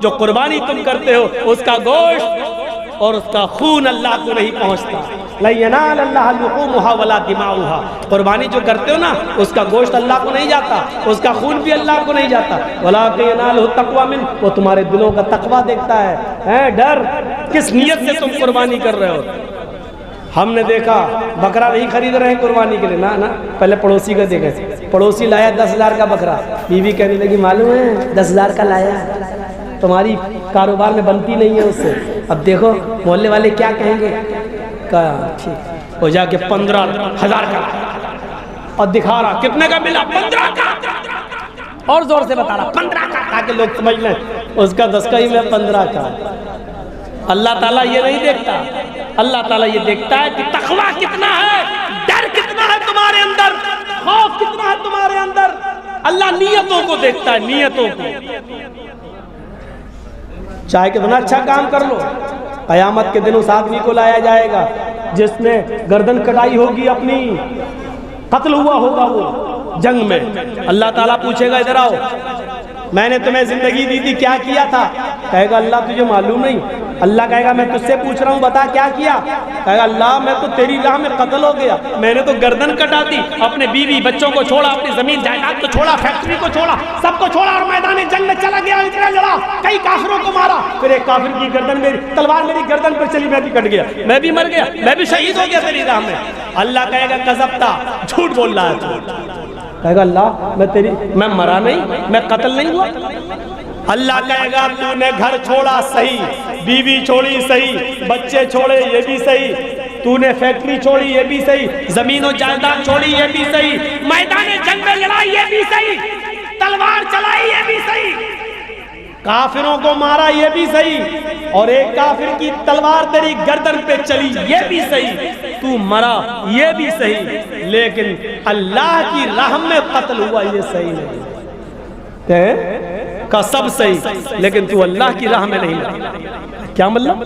جو قربانی تم کرتے ہو اس کا گوشت اور اس کا خون اللہ کو نہیں پہنچتا. لَن يَنَالَ اللَّهَ لُحُومُهَا وَلَا دِمَاؤُهَا. قربانی جو کرتے ہو نا اس کا گوشت اللہ کو نہیں جاتا, اس کا خون بھی اللہ کو نہیں جاتا. وَلَٰكِن يَنَالُهُ التَّقْوَىٰ مِنكُمْ. وہ تمہارے دلوں کا تقویٰ دیکھتا ہے, ڈر, کس نیت سے تم قربانی کر رہے ہو. ہم نے دیکھا بکرا نہیں خرید رہے ہیں قربانی کے لیے, نا پہلے پڑوسی کا دیکھے, پڑوسی لایا 10,000 کا بکرا, بیوی کہنے لگی معلوم ہے 10,000 کا لایا, تمہاری کاروبار میں بنتی نہیں ہے اس سے. اب دیکھو محلے والے کیا کہیں گے, کہا ٹھیک, وہ جا کے 15,000 کا اور دکھا رہا کتنے کا ملا, 15 کا, اور زور سے بتا رہا 15 کا, تاکہ لوگ سمجھ لیں اس کا 10 کا ہی میں 15 کا. اللہ تعالیٰ یہ نہیں دیکھتا, اللہ تعالیٰ یہ دیکھتا ہے کہ تقویٰ کتنا ہے, ڈر کتنا ہے تمہارے اندر, خوف کتنا ہے تمہارے اندر. اللہ نیتوں کو دیکھتا ہے, نیتوں کو. چاہے کتنا اچھا کام کر لو, قیامت کے دن اس آدمی کو لایا جائے گا جس نے گردن کٹائی ہوگی اپنی, قتل ہوا ہوگا وہ جنگ میں. اللہ تعالیٰ پوچھے گا ادھر آؤ, میں نے تمہیں زندگی دی تھی, کیا کیا تھا؟ کہے گا اللہ تجھے معلوم نہیں. اللہ کہے گا میں تجھ سے پوچھ رہا ہوں, بتا کیا کیا؟ کہے گا اللہ میں تو تیری راہ میں قتل ہو گیا, میں نے تو گردن کٹا دی, اپنے بیوی بچوں کو چھوڑا, اپنی زمین جائیداد کو چھوڑا, فیکٹری کو چھوڑا, سب کو چھوڑا اور میدان جنگ میں چلا گیا, اتنا لڑا, کئی کافروں کو مارا, پھر ایک کافر کی گردن میری تلوار میری گردن پر چلی, میں بھی کٹ گیا, میں بھی مر گیا, میں بھی شہید ہو گیا تیری راہ میں. اللہ کہے گا کذبتا, جھوٹ بول رہا ہے. کہے گا اللہ میں مرا نہیں, میں قتل نہیں ہوا. اللہ کہے گا تو نے گھر چھوڑا صحیح, بیوی چھوڑی صحیح, بچے چھوڑے یہ بھی صحیح, تو نے فیکٹری چھوڑی یہ بھی صحیح, زمین و جائیداد چھوڑی یہ بھی صحیح, میدان جنگ میں لڑائی یہ بھی صحیح, تلوار چلائی یہ بھی صحیح, کافروں کو مارا یہ بھی صحیح, اور ایک کافر کی تلوار تیری گردن پہ چلی یہ بھی صحیح, تو مرا یہ بھی صحیح, لیکن اللہ کی راہ میں قتل ہوا یہ صحیح نہیں. کا سب صحیح, لیکن تو اللہ کی راہ میں نہیں لڑا. کیا مطلب؟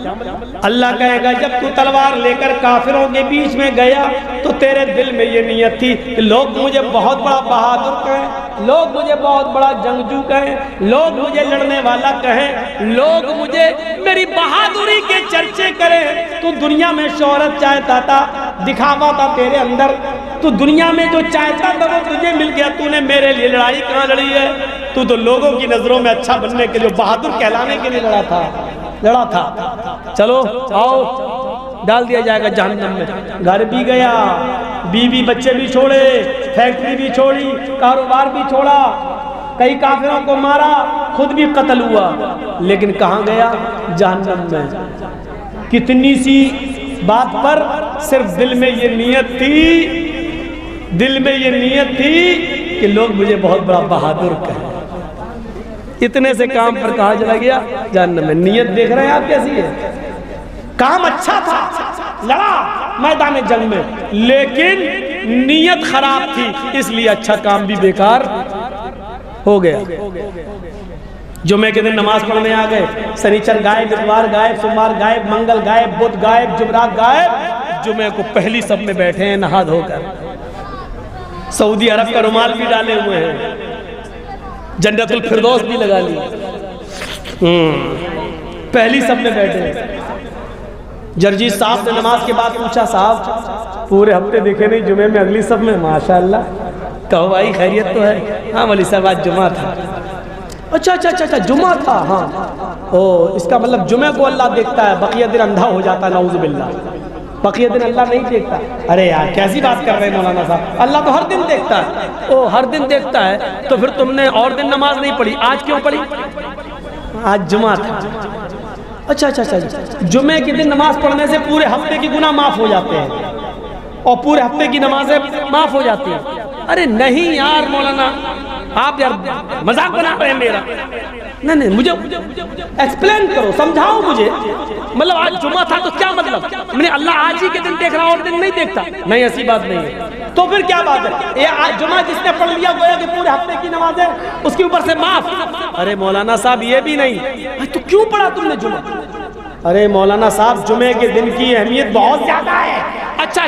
اللہ کہے گا جب تو تلوار لے کر کافروں کے بیچ میں گیا تو تیرے دل میں یہ نیت تھی کہ لوگ مجھے بہت بڑا بہادر کہیں, لوگ مجھے بہت بڑا جنگجو کہیں, لوگ مجھے لڑنے والا کہیں, لوگ مجھے میری بہادری کے چرچے کریں. تو دنیا میں شہرت چاہتا تھا, دکھاوا تھا تیرے اندر, تو دنیا میں جو چاہتا تھا وہ تجھے مل گیا. تو نے میرے لیے لڑائی کہاں لڑی ہے؟ تو لوگوں کی نظروں میں اچھا بننے کے لیے, بہادر کہلانے کے لیے لڑا تھا. چلو آؤ, ڈال دیا جائے گا جہنم میں. گھر بھی گیا, بیوی بچے بھی چھوڑے, فیکٹری بھی چھوڑی, کاروبار بھی چھوڑا, کئی کافروں کو مارا, خود بھی قتل ہوا, لیکن کہاں گیا؟ جہنم میں. کتنی سی بات پر صرف دل میں یہ نیت تھی, دل میں یہ نیت تھی کہ لوگ مجھے بہت بڑا بہادر کہیں. اتنے سے کام پر کہا چلا گیا جہنم میں. نیت دیکھ رہے ہیں آپ کیسی ہے؟ کام اچھا تھا, لڑا میدان جنگ میں, لیکن نیت خراب تھی, اس لیے اچھا کام بھی بیکار ہو گیا. جمعے کے دن نماز پڑھنے آ گئے, سنیچر غائب, اتوار غائب, سوموار غائب, منگل غائب, بدھ غائب, جمعرات غائب. جمعے کو پہلی صف میں بیٹھے ہیں نہا دھو کر, سعودی عرب کا رومال بھی ڈالے ہوئے ہیں, جنت الفردوس بھی لگا لی, پہلی صف میں بیٹھے ہیں. جرجیت صاحب نے نماز کے بعد پوچھا, صاحب پورے ہفتے دیکھے نہیں, جمعے میں اگلی صف میں, ماشاءاللہ. کہو بھائی خیریت تو ہے؟ ہاں ولی صاحب آج جمعہ تھا. اچھا جمعہ تھا, ہاں. اس کا مطلب جمعہ کو اللہ دیکھتا ہے, بقیہ دن اندھا ہو جاتا ہے, نعوذ باللہ. بقیہ دن اللہ نہیں دیکھتا. ارے یار کیسی بات کر رہے ہیں مولانا صاحب, اللہ تو ہر دن دیکھتا ہے. ہر دن دیکھتا ہے تو پھر تم نے اور دن نماز نہیں پڑھی, آج کیوں پڑھی؟ آج جمعہ تھا. اچھا جمعے کے دن نماز پڑھنے سے پورے ہفتے کی گناہ معاف ہو جاتے ہیں, اور پورے ہفتے کی نمازیں معاف ہو جاتی ہیں. ارے نہیں یار مولانا, آپ یار مذاق بنا رہے ہیں میرا. نہیں مجھے ایکسپلین کرو, سمجھاؤ مجھے. مطلب آج جمعہ تھا تو کیا مطلب؟ میں نے اللہ آج ہی کے دن دیکھ رہا اور دن نہیں دیکھتا. نہیں ایسی بات نہیں ہے. تو پھر کیا بات ہے؟ یہ آج جمعہ جس نے پڑھ لیا گویا کہ پورے ہفتے کی نمازیں اس کے اوپر سے معاف. ارے مولانا صاحب یہ بھی نہیں. تو کیوں پڑھا تم نے جمعہ؟ ارے مولانا صاحب جمعے کے دن کی اہمیت بہت زیادہ ہے. اچھا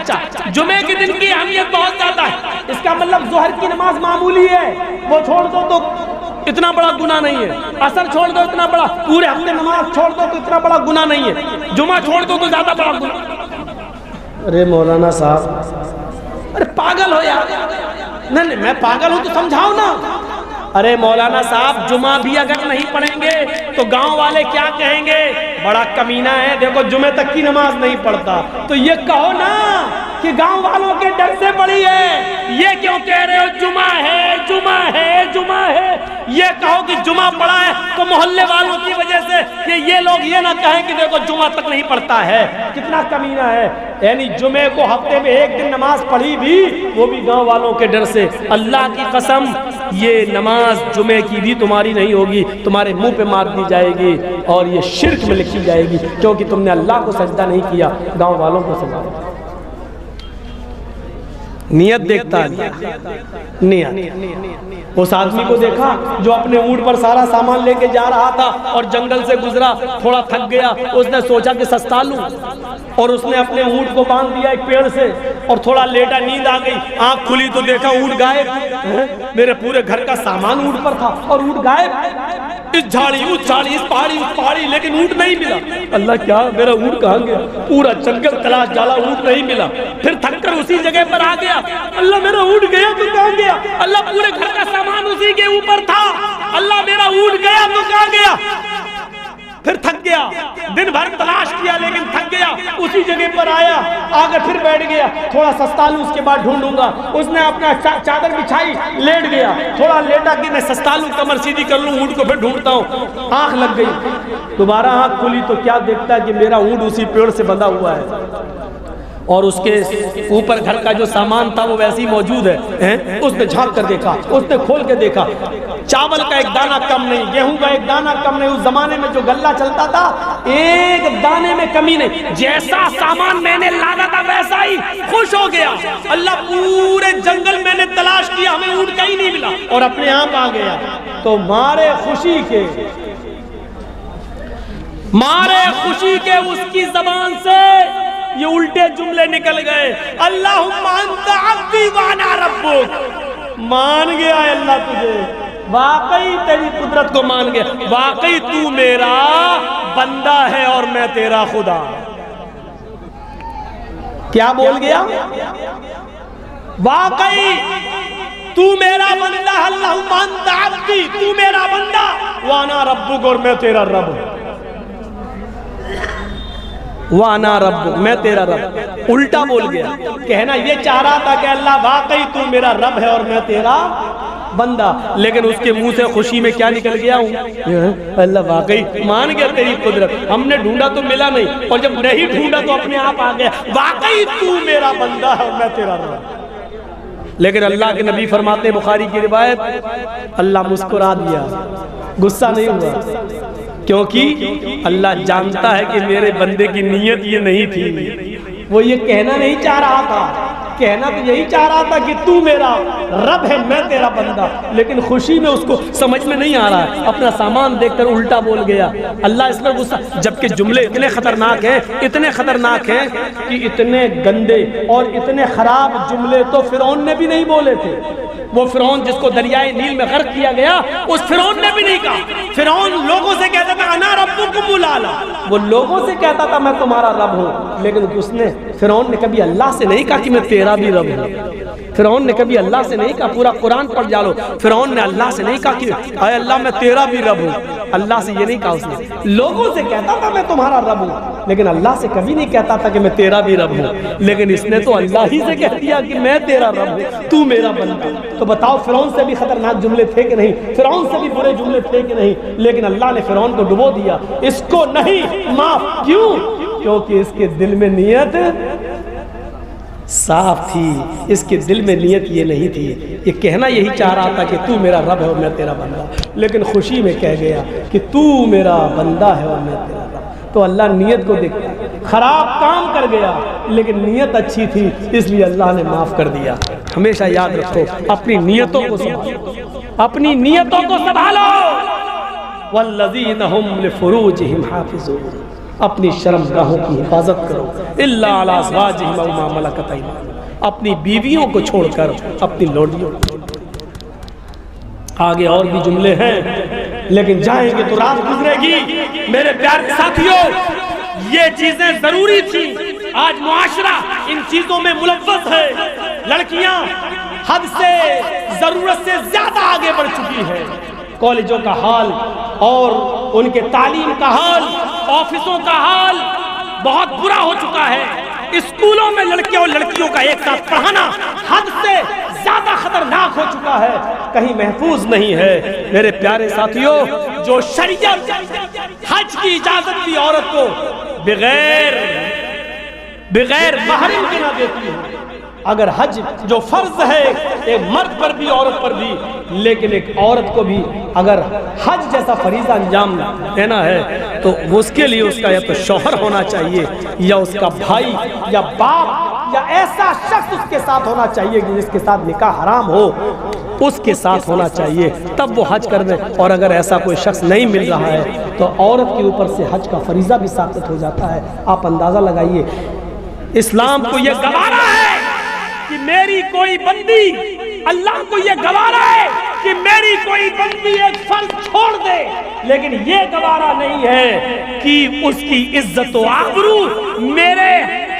جمعے کے دن کی اہمیت بہت زیادہ ہے. اس کا مطلب ظہر کی نماز معمولی ہے, وہ چھوڑ دو تو اتنا بڑا گناہ نہیں ہے، اثر چھوڑ دو اتنا بڑا، پورے ہفتے نماز چھوڑ دو تو اتنا بڑا گناہ نہیں ہے، جمعہ چھوڑ دو تو زیادہ بڑا گناہ۔ ارے مولانا صاحب، ارے پاگل ہو یار، نہیں میں پاگل ہوں تو سمجھاؤ نا۔ ارے مولانا صاحب جمعہ بھی اگر نہیں پڑھیں گے تو گاؤں والے کیا کہیں گے؟ بڑا کمینہ ہے، دیکھو جمعہ تک کی نماز نہیں پڑھتا۔ تو یہ کہو نا کہ گاؤں والوں کے ڈر سے پڑھی ہے، یہ کیوں کہہ رہے ہو جمعہ ہے جمعہ ہے جمعہ ہے؟ یہ کہو کہ جمعہ پڑھا ہے تو محلے والوں کی وجہ سے کہ یہ لوگ یہ نہ کہیں کہ دیکھو جمعہ تک نہیں پڑھتا ہے، کتنا کمینہ ہے۔ یعنی جمعے کو ہفتے میں ایک دن نماز پڑھی بھی، وہ بھی گاؤں والوں کے ڈر سے۔ اللہ کی قسم یہ نماز جمعے کی بھی تمہاری نہیں ہوگی، تمہارے منہ پہ مار دی جائے گی اور یہ شرک میں لکھی جائے گی، کیونکہ تم نے اللہ کو سجدہ نہیں کیا، گاؤں والوں کو سجدہ۔ نیت دیکھتا ہے، نیت۔ اس آدمی کو دیکھا جو اپنے اونٹ پر سارا سامان لے کے جا رہا تھا اور جنگل سے گزرا، تھوڑا تھک گیا، اس نے سوچا کہ سستا لوں، اور اس نے اپنے اونٹ کو باندھ دیا ایک پیڑ سے اور تھوڑا لیٹا، نیند آ گئی، آنکھ کھلی تو دیکھا اونٹ غائب۔ میرے پورے گھر کا سامان اونٹ پر تھا اور اونٹ غائب، اس جھاڑی اس جھاڑی، اس پہاڑی اس پہاڑی، لیکن اونٹ نہیں ملا۔ اللہ کیا میرا اونٹ کہاں گیا؟ پورا جنگل تلاش ڈالا، اونٹ نہیں ملا۔ پھر تھک کر اسی جگہ پر آ گیا، اللہ میرا اونٹ گیا تو کہاں گیا؟ اللہ پورے گھر کا سامان اسی کے اوپر تھا، اللہ میرا اونٹ گیا تو کہاں گیا؟ پھر تھک گیا، دن بھر تلاش کیا لیکن تھک گیا، اسی جگہ پر آیا، آگے پھر بیٹھ گیا، تھوڑا سستا لوں اس کے بعد ڈھونڈوں گا۔ اس نے اپنا چادر بچھائی، لیٹ گیا، تھوڑا لیٹا کہ میں سستا لوں، کمر سیدھی کر لوں، اونٹ کو پھر ڈھونڈتا ہوں۔ آنکھ لگ گئی، دوبارہ آنکھ کھلی تو کیا دیکھتا ہے کہ میرا اونٹ اسی پیڑ سے بندھا ہوا ہے اور اس کے اوپر گھر کا جو سامان تھا وہ ویسے ہی موجود ہے۔ اس نے جھانک کر دیکھا، اس نے کھول کے دیکھا، چاول کا ایک دانہ کم نہیں، گیہوں کا ایک دانہ کم نہیں۔ اس زمانے میں جو غلہ چلتا تھا ایک دانے میں کمی نہیں، جیسا سامان میں نے لانا تھا ویسا ہی۔ خوش ہو گیا، اللہ پورے جنگل میں نے تلاش کیا، ہمیں اونٹ کہیں نہیں ملا، اور اپنے آپ آ گیا۔ تو مارے خوشی کے اس کی زبان سے یہ الٹے جملے نکل گئے، اللہم انت عبدی وانا ربک۔ مان گیا ہے اللہ تجھے، واقعی تیری قدرت کو مان گیا، واقعی تو میرا بندہ ہے اور میں تیرا خدا۔ کیا بول گیا؟ واقعی تو میرا بندہ، اللہم انت عبدی، تو میرا بندہ، وانا ربک، اور میں تیرا رب ہوں۔ وانا رب، میں تیرا رب، الٹا بول گیا۔ کہنا یہ چاہ رہا تھا کہ اللہ واقعی تو میرا رب ہے اور میں تیرا بندہ، لیکن اس کے منہ سے خوشی میں کیا نکل گیا ہوں؟ اللہ واقعی مان گیا تیری قدرت، ہم نے ڈھونڈا تو ملا نہیں، اور جب نہیں ڈھونڈا تو اپنے آپ آ گیا، واقعی تو میرا بندہ ہے اور میں تیرا رب۔ لیکن اللہ کے نبی فرماتے، بخاری کی روایت، اللہ مسکرا دیا، غصہ نہیں ہوا، کیونکہ اللہ جانتا ہے کہ میرے بندے کی نیت یہ نہیں تھی، وہ یہ کہنا نہیں چاہ رہا تھا، کہنا تو یہی چاہ رہا تھا کہ تو میرا رب ہے، میں تیرا بندہ، لیکن خوشی میں اس کو سمجھ میں نہیں آ رہا ہے، اپنا سامان دیکھ کر الٹا بول گیا۔ اللہ اس میں غصہ، جبکہ جملے اتنے خطرناک ہیں، اتنے خطرناک ہیں کہ اتنے گندے اور اتنے خراب جملے تو فرعون نے بھی نہیں بولے تھے۔ وہ فرعون جس کو دریائے نیل میں غرق کیا گیا، اس فرعون نے بھی نہیں کہا۔ فرعون لوگوں سے کہتا تھا انا ربکم الاعلی، وہ لوگوں سے کہتا تھا میں تمہارا رب ہوں، لیکن اس نے، فرعون نے کبھی اللہ سے نہیں کہا کہ میں تیرا بھی رب ہوں۔ فرعون نے کبھی اللہ سے نہیں کہا، پورا قرآن پڑھ جالو، فرعون نے اللہ سے نہیں کہا کہ اے اللہ میں تیرا بھی رب ہوں، اللہ سے یہ نہیں کہا اس نے۔ لوگوں سے کہتا تھا میں تمہارا رب ہوں، لیکن اللہ سے کبھی نہیں کہتا تھا کہ میں تیرا بھی رب ہوں، لیکن اس نے تو اللہ ہی سے کہہ دیا کہ میں تیرا رب ہوں، تو میرا بندہ۔ تو بتاؤ فرعون سے بھی خطرناک جملے تھے کہ نہیں؟ فرعون سے بھی برے جملے تھے کہ نہیں؟ لیکن اللہ نے فرعون کو ڈبو دیا، اس کو نہیں معاف۔ کیوں؟ کیونکہ اس کے دل میں نیت صاف تھی، اس کے دل میں نیت یہ نہیں تھی، یہ کہنا یہی چاہ رہا تھا کہ تو میرا رب ہے اور میں تیرا بندہ، لیکن خوشی میں کہہ گیا کہ تو میرا بندہ ہے اور میں تیرا رب۔ تو اللہ نیت کو دیکھتا ہے، خراب کام کر گیا لیکن نیت اچھی تھی، اس لیے اللہ نے معاف کر دیا۔ ہمیشہ یاد رکھو، اپنی نیتوں کو سنبھالو، اپنی نیتوں کو سنبھالو۔ والذین هم لفروجهم حافظون، اپنی شرم گاہوں کی حفاظت کرو، الا علی ازواجہم او ما ملکت ایمانہم، اپنی بیویوں کو چھوڑ کر اپنی لونڈیوں کو۔ آگے اور بھی جملے ہیں لیکن جائیں گے تو رات گزرے گی۔ میرے پیارے ساتھیوں، یہ چیزیں ضروری تھی۔ آج معاشرہ ان چیزوں میں ملوث ہے۔ لڑکیاں حد سے ضرورت سے زیادہ آگے بڑھ چکی ہے۔ کالجوں کا حال اور ان کے تعلیم کا حال، آفسوں کا حال بہت برا ہو چکا ہے۔ اسکولوں میں لڑکیوں اور لڑکیوں کا ایک ساتھ پڑھانا حد سے زیادہ خطرناک ہو چکا ہے، کہیں محفوظ نہیں ہے۔ میرے پیارے ساتھیوں، جو شریعت حج کی اجازت دی عورت کو بغیر محرم کے نہ دیتی ہے، اگر حج جو فرض ہے ایک مرد پر بھی عورت پر بھی، لیکن ایک عورت کو بھی اگر حج جیسا فریضہ انجام دینا ہے تو اس کے لیے اس کا یا تو شوہر ہونا چاہیے یا اس کا بھائی یا باپ یا ایسا شخص اس کے ساتھ ہونا چاہیے جس کے ساتھ نکاح حرام ہو، اس کے ساتھ ہونا چاہیے، تب وہ حج کر دے۔ اور اگر ایسا کوئی شخص نہیں مل رہا ہے تو عورت کے اوپر سے حج کا فریضہ بھی ثابت ہو جاتا ہے۔ آپ اندازہ لگائیے، اسلام کو یہ گوارا ہے کہ میری کوئی بندی، اللہ کو یہ گوارا ہے کہ میری کوئی بندی ایک فرض چھوڑ دے، لیکن یہ گوارا نہیں ہے کہ اس کی عزت و آبرو میرے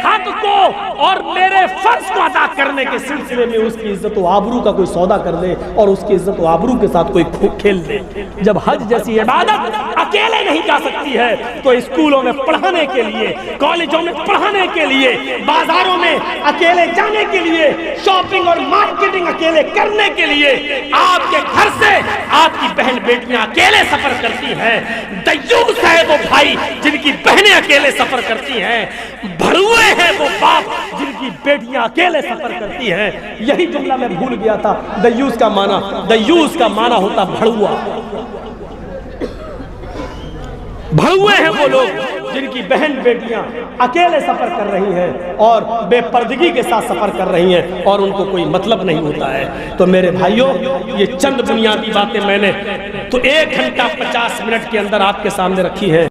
حق کو اور میرے فرض کو ادا کرنے کے سلسلے میں اس کی عزت و آبرو کا کوئی سودا کر دے اور اس کی عزت و آبرو کے ساتھ کوئی کھیل دے۔ جب حج جیسی عبادت اکیلے نہیں جا سکتی ہے تو اسکولوں میں پڑھانے کے لیے، کالجوں میں پڑھانے کے لیے، بازاروں میں اکیلے جانے کے لیے، شاپنگ اور مارکیٹنگ اکیلے کرنے کے لیے، آپ کے گھر سے آپ کی بہن بیٹیاں اکیلے سفر کرتی ہیں۔ دیوس ہے وہ بھائی جن کی بہنیں اکیلے سفر کرتی ہیں، بھڑوے ہیں وہ باپ جن کی بیٹیاں اکیلے سفر کرتی ہیں۔ یہی جملہ میں بھول گیا تھا، دیوس کا معنی ہوتا بھڑوا۔ بھڑوے ہیں وہ لوگ جن کی بہن بیٹیاں اکیلے سفر کر رہی ہیں اور بے پردگی کے ساتھ سفر کر رہی ہیں اور ان کو کوئی مطلب نہیں ہوتا ہے۔ تو میرے بھائیوں، یہ چند بنیادی باتیں میں نے تو 1 گھنٹہ 50 منٹ کے اندر آپ کے سامنے رکھی ہیں۔